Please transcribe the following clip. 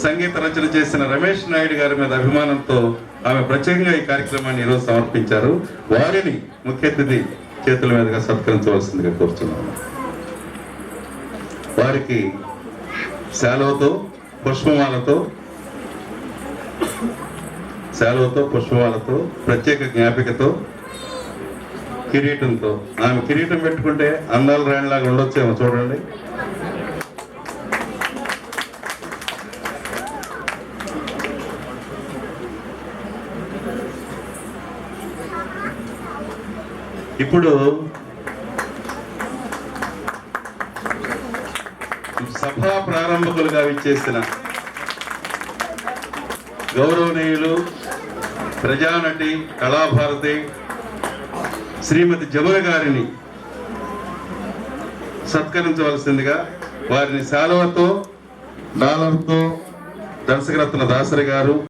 సంగీత రచన చేసిన రమేష్ నాయుడు గారి మీద అభిమానంతో ఆమె ప్రత్యేకంగా ఈ కార్యక్రమాన్ని ఈరోజు సమర్పించారు. వారిని ముఖ్య అతిథి చేతుల మీదుగా సత్కరించవలసిందిగా కోరుతున్నాను. వారికి శాలువతో పుష్పమాలతో ప్రత్యేక జ్ఞాపికతో కిరీటంతో, ఆమె కిరీటం పెట్టుకుంటే అందాల రాణిలాగా ఉండొచ్చేమో చూడండి. ఇప్పుడు సభా ప్రారంభకులుగా విచ్చేసిన గౌరవనీయులు ప్రజానటి కళాభారతి శ్రీమతి జమున గారిని సత్కరించవలసిందిగా వారిని శాలువతో డాలర్తో దర్శకరత్న దాసరి గారు